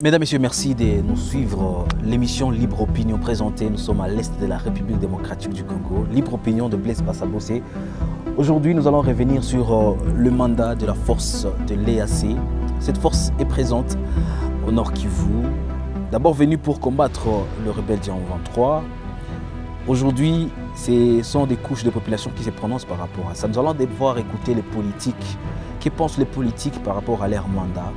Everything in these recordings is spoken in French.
Mesdames, Messieurs, merci de nous suivre. L'émission Libre Opinion présentée. Nous sommes à l'est de la République démocratique du Congo. Libre Opinion de Blaise Passabossé. Aujourd'hui, nous allons revenir sur le mandat de la force de l'EAC. Cette force est présente au Nord Kivu. D'abord venue pour combattre le rebelle Dian 23. Aujourd'hui, ce sont des couches de population qui se prononcent par rapport à ça. Nous allons devoir écouter les politiques. Que pensent les politiques par rapport à leur mandat?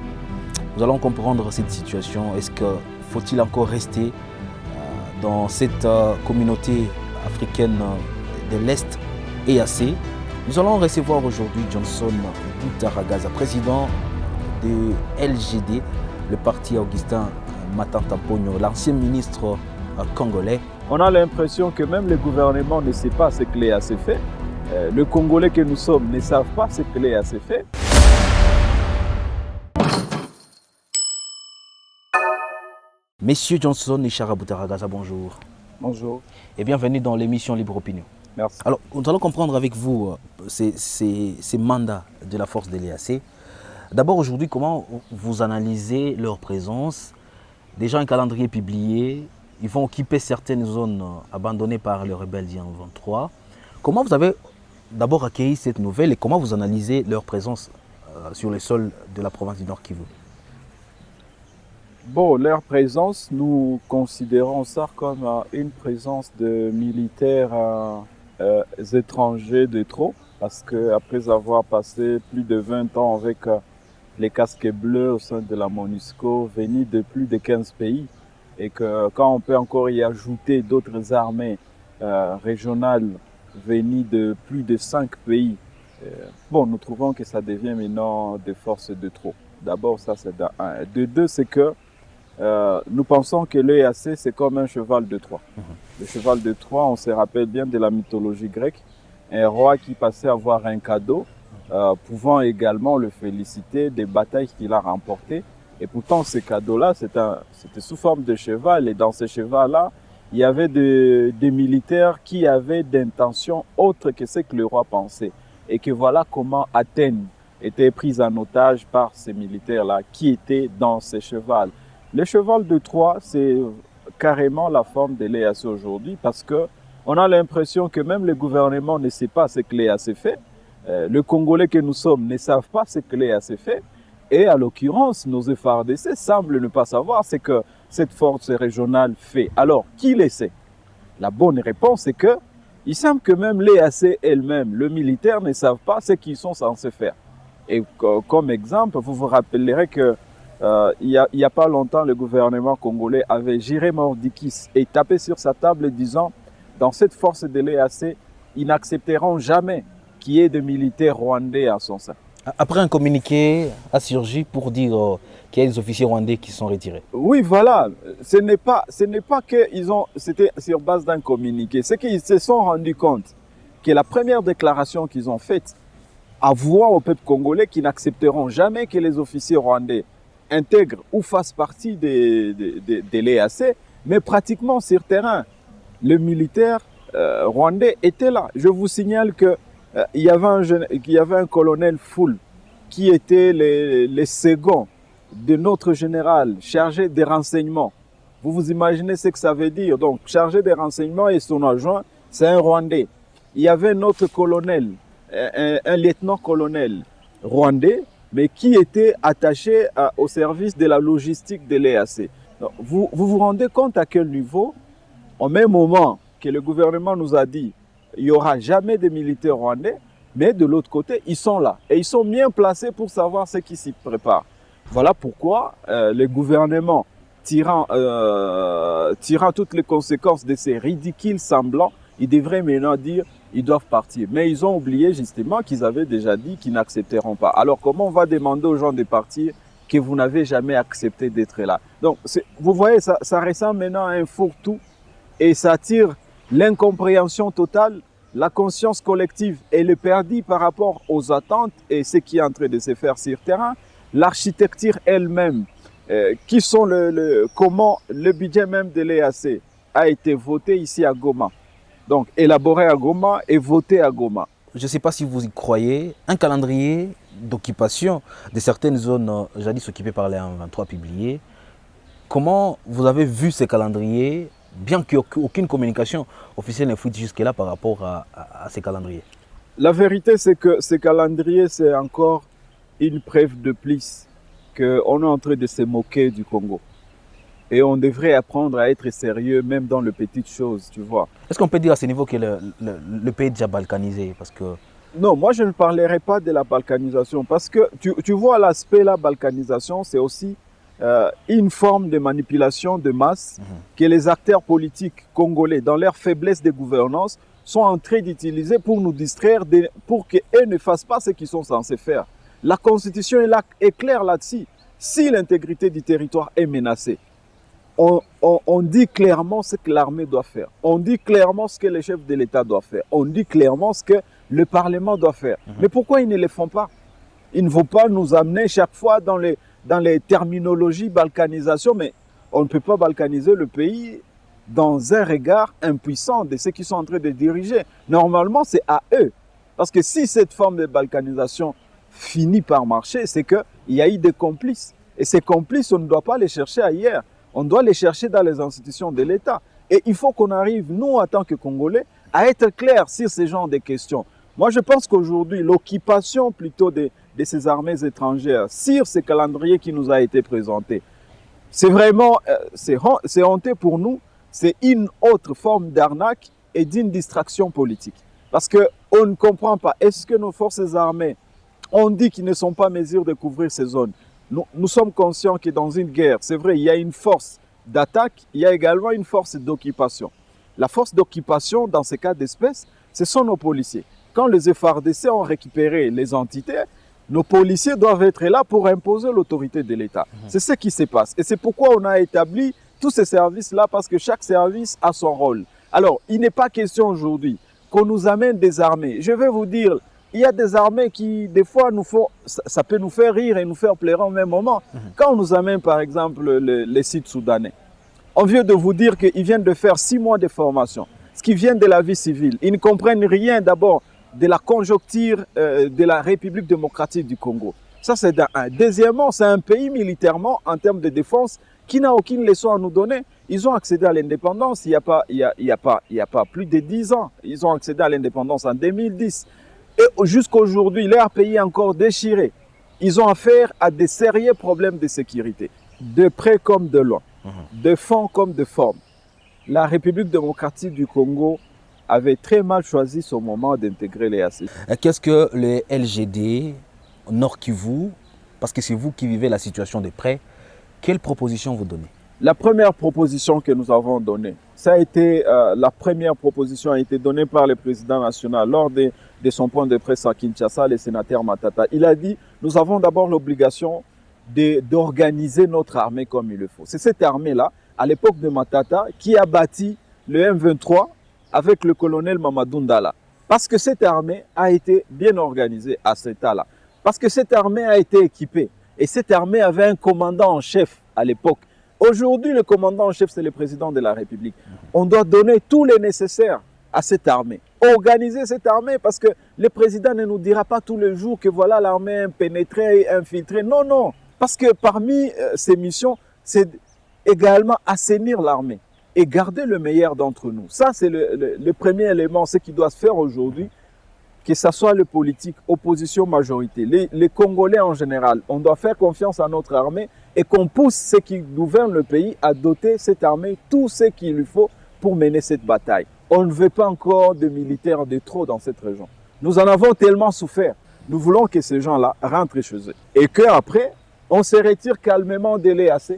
Nous allons comprendre cette situation. Est-ce qu'il faut-il encore rester dans cette communauté africaine de l'Est EAC? Nous allons recevoir aujourd'hui Johnson Boutaragaza, président de LGD, le parti Augustin Matata Ponyo, l'ancien ministre congolais. On a l'impression que même le gouvernement ne sait pas ce que l'EAC fait. Les Congolais que nous sommes ne savent pas ce que l'EAC fait. Messieurs Johnson et Chara Boutaragaza, bonjour. Bonjour. Et bienvenue dans l'émission Libre Opinion. Merci. Alors, nous allons comprendre avec vous ces mandats de la force de l'EAC. D'abord, aujourd'hui, comment vous analysez leur présence? Déjà, un calendrier publié, ils vont occuper certaines zones abandonnées par le rebelle Dian 23. Comment vous avez d'abord accueilli cette nouvelle et comment vous analysez leur présence sur les sols de la province du Nord Kivu? Bon, leur présence, nous considérons ça comme une présence de militaires étrangers de trop, parce qu'après avoir passé plus de 20 ans avec les casques bleus au sein de la MONUSCO, venus de plus de 15 pays, et que quand on peut encore y ajouter d'autres armées régionales venues de plus de 5 pays, bon, nous trouvons que ça devient maintenant des forces de trop. D'abord, ça c'est de un. De deux, c'est que nous pensons que l'EAC, c'est comme un cheval de Troie. Le cheval de Troie, on se rappelle bien de la mythologie grecque, un roi qui passait à avoir un cadeau, pouvant également le féliciter des batailles qu'il a remportées. Et pourtant, ce cadeau-là, c'était sous forme de cheval. Et dans ce cheval-là, il y avait des militaires qui avaient d'intentions autres que ce que le roi pensait. Et que voilà comment Athènes était prise en otage par ces militaires-là qui étaient dans ce cheval. Le cheval de Troie, c'est carrément la forme de l'EAC aujourd'hui parce qu'on a l'impression que même le gouvernement ne sait pas ce que l'EAC fait. Les Congolais que nous sommes ne savent pas ce que l'EAC fait. Et à l'occurrence, nos FARDC semblent ne pas savoir ce que cette force régionale fait. Alors, qui le sait? La bonne réponse est que il semble que même l'EAC elle-même, le militaire, ne savent pas ce qu'ils sont censés faire. Et comme exemple, vous vous rappellerez que il y a pas longtemps, le gouvernement congolais avait géré Mordikis et tapé sur sa table disant dans cette force de l'EAC, ils n'accepteront jamais qu'il y ait de militaires rwandais à son sein. Après, un communiqué a surgi pour dire qu'il y a des officiers rwandais qui sont retirés. Oui, voilà. Ce n'est pas que c'était sur base d'un communiqué. C'est qu'ils se sont rendus compte que la première déclaration qu'ils ont faite, avouant au peuple congolais qu'ils n'accepteront jamais que les officiers rwandais intègrent ou fassent partie de l'EAC, mais pratiquement sur terrain, le militaire rwandais était là. Je vous signale que il y avait un colonel Foul qui était le second de notre général chargé des renseignements. Vous vous imaginez ce que ça veut dire? Donc, chargé des renseignements et son adjoint, c'est un Rwandais. Il y avait notre colonel, un lieutenant-colonel rwandais, mais qui était attaché au service de la logistique de l'EAC. Vous vous rendez compte à quel niveau, au même moment que le gouvernement nous a dit il n'y aura jamais de militaires rwandais, mais de l'autre côté, ils sont là. Et ils sont bien placés pour savoir ce qui s'y prépare. Voilà pourquoi le gouvernement, tirant toutes les conséquences de ces ridicules semblants, il devrait maintenant dire ils doivent partir. Mais ils ont oublié justement qu'ils avaient déjà dit qu'ils n'accepteront pas. Alors comment on va demander aux gens de partir que vous n'avez jamais accepté d'être là? Donc vous voyez, ça ressemble maintenant à un fourre-tout et ça attire l'incompréhension totale. La conscience collective, elle est perdue par rapport aux attentes et ce qui est en train de se faire sur le terrain. L'architecture elle-même, comment le budget même de l'EAC a été voté ici à Goma. Donc, élaboré à Goma et voté à Goma. Je ne sais pas si vous y croyez, un calendrier d'occupation de certaines zones jadis occupées par les 23 publié comment vous avez vu ce calendrier, bien qu'aucune communication officielle n'ait fuite jusque-là par rapport à ces calendriers? La vérité, c'est que ce calendrier, c'est encore une preuve de plus qu'on est en train de se moquer du Congo. Et on devrait apprendre à être sérieux, même dans les petites choses, tu vois. Est-ce qu'on peut dire à ce niveau que le pays est déjà balkanisé? Parce que... Non, moi je ne parlerai pas de la balkanisation, parce que tu vois l'aspect la balkanisation, c'est aussi une forme de manipulation de masse que les acteurs politiques congolais, dans leur faiblesse de gouvernance, sont en train d'utiliser pour nous distraire, pour qu'eux ne fassent pas ce qu'ils sont censés faire. La Constitution est claire là-dessus. Si l'intégrité du territoire est menacée, on dit clairement ce que l'armée doit faire. On dit clairement ce que le chef de l'État doit faire. On dit clairement ce que le Parlement doit faire. Mais pourquoi ils ne le font pas? Ils ne vont pas nous amener chaque fois dans les terminologies balkanisation, mais on ne peut pas balkaniser le pays dans un regard impuissant de ceux qui sont en train de diriger. Normalement, c'est à eux. Parce que si cette forme de balkanisation finit par marcher, c'est qu'il y a eu des complices. Et ces complices, on ne doit pas les chercher ailleurs. On doit les chercher dans les institutions de l'État. Et il faut qu'on arrive, nous, en tant que Congolais, à être clairs sur ce genre de questions. Moi, je pense qu'aujourd'hui, l'occupation plutôt de ces armées étrangères sur ce calendrier qui nous a été présenté, c'est vraiment, c'est honteux pour nous. C'est une autre forme d'arnaque et d'une distraction politique. Parce qu'on ne comprend pas. Est-ce que nos forces armées ont dit qu'ils ne sont pas en mesure de couvrir ces zones? Nous sommes conscients que dans une guerre, c'est vrai, il y a une force d'attaque, il y a également une force d'occupation. La force d'occupation, dans ces cas d'espèce, ce sont nos policiers. Quand les FARDC ont récupéré les entités, nos policiers doivent être là pour imposer l'autorité de l'État. C'est ce qui se passe. Et c'est pourquoi on a établi tous ces services-là, parce que chaque service a son rôle. Alors, il n'est pas question aujourd'hui qu'on nous amène des armées. Je vais vous dire, il y a des armées qui, des fois, ça peut nous faire rire et nous faire pleurer au même moment. Quand on nous amène, par exemple, les sites soudanais, on vient de vous dire qu'ils viennent de faire 6 mois de formation, ce qui vient de la vie civile. Ils ne comprennent rien d'abord de la conjoncture de la République démocratique du Congo. Ça, c'est un. Deuxièmement, c'est un pays militairement, en termes de défense, qui n'a aucune leçon à nous donner. Ils ont accédé à l'indépendance il y a pas plus de 10 ans. Ils ont accédé à l'indépendance en 2010. Et jusqu'aujourd'hui, leur pays est encore déchiré. Ils ont affaire à des sérieux problèmes de sécurité, de près comme de loin, de fond comme de forme. La République démocratique du Congo avait très mal choisi son moment d'intégrer les AC. Qu'est-ce que le LGD, Nord Kivu, parce que c'est vous qui vivez la situation de près, quelle proposition vous donnez? La première proposition que nous avons donnée, la première proposition a été donnée par le président national lors de son point de presse à Kinshasa, le sénateur Matata. Il a dit, nous avons d'abord l'obligation d'organiser notre armée comme il le faut. C'est cette armée-là, à l'époque de Matata, qui a bâti le M23 avec le colonel Mamadou Ndala. Parce que cette armée a été bien organisée à cet état-là. Parce que cette armée a été équipée. Et cette armée avait un commandant en chef à l'époque. Aujourd'hui, le commandant en chef, c'est le président de la République. On doit donner tout le nécessaire à cette armée. Organiser cette armée, parce que le président ne nous dira pas tous les jours que voilà l'armée pénétrée, infiltrée. Non, non. Parce que parmi ces missions, c'est également assainir l'armée et garder le meilleur d'entre nous. Ça, c'est le premier élément, ce qui doit se faire aujourd'hui, que ce soit le politique, opposition, majorité, les Congolais en général. On doit faire confiance à notre armée et qu'on pousse ceux qui gouvernent le pays à doter cette armée tout ce qu'il lui faut pour mener cette bataille. On ne veut pas encore de militaires de trop dans cette région. Nous en avons tellement souffert. Nous voulons que ces gens-là rentrent chez eux. Et qu'après, on se retire calmement de l'EAC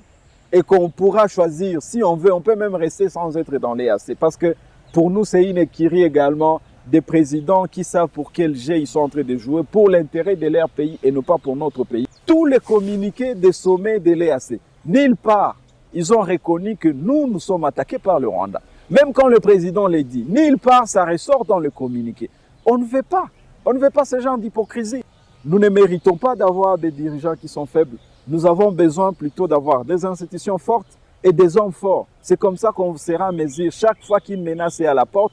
et qu'on pourra choisir, si on veut, on peut même rester sans être dans l'EAC. Parce que pour nous, c'est une écurie également des présidents qui savent pour quel jeu ils sont en train de jouer, pour l'intérêt de leur pays et non pas pour notre pays. Tous les communiqués des sommets de l'EAC, nulle part, ils ont reconnu que nous sommes attaqués par le Rwanda. Même quand le président l'a dit, nulle part ça ressort dans le communiqué. On ne veut pas ce genre d'hypocrisie. Nous ne méritons pas d'avoir des dirigeants qui sont faibles. Nous avons besoin plutôt d'avoir des institutions fortes et des hommes forts. C'est comme ça qu'on sera en mesure, chaque fois qu'une menace est à la porte,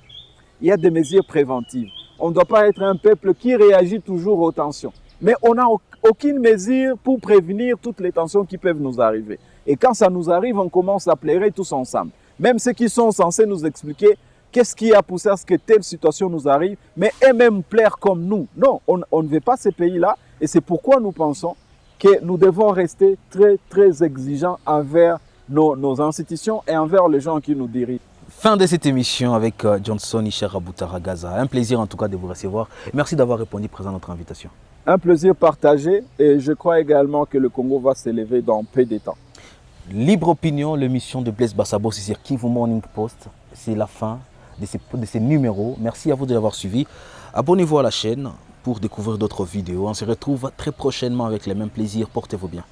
il y a des mesures préventives. On ne doit pas être un peuple qui réagit toujours aux tensions. Mais on n'a aucune mesure pour prévenir toutes les tensions qui peuvent nous arriver. Et quand ça nous arrive, on commence à pleurer tous ensemble. Même ceux qui sont censés nous expliquer qu'est-ce qui a poussé à ce que telle situation nous arrive, mais eux-mêmes plaire comme nous. Non, on ne veut pas ces pays-là. Et c'est pourquoi nous pensons que nous devons rester très, très exigeants envers nos institutions et envers les gens qui nous dirigent. Fin de cette émission avec Johnson Ishara Boutaragaza. Un plaisir en tout cas de vous recevoir. Merci d'avoir répondu présent à notre invitation. Un plaisir partagé et je crois également que le Congo va s'élever dans peu de temps. Libre Opinion, l'émission de Blaise Bassabos sur Kivu Morning Post. C'est la fin de ces numéros. Merci à vous de l'avoir suivi. Abonnez-vous à la chaîne pour découvrir d'autres vidéos. On se retrouve très prochainement avec les mêmes plaisirs. Portez-vous bien.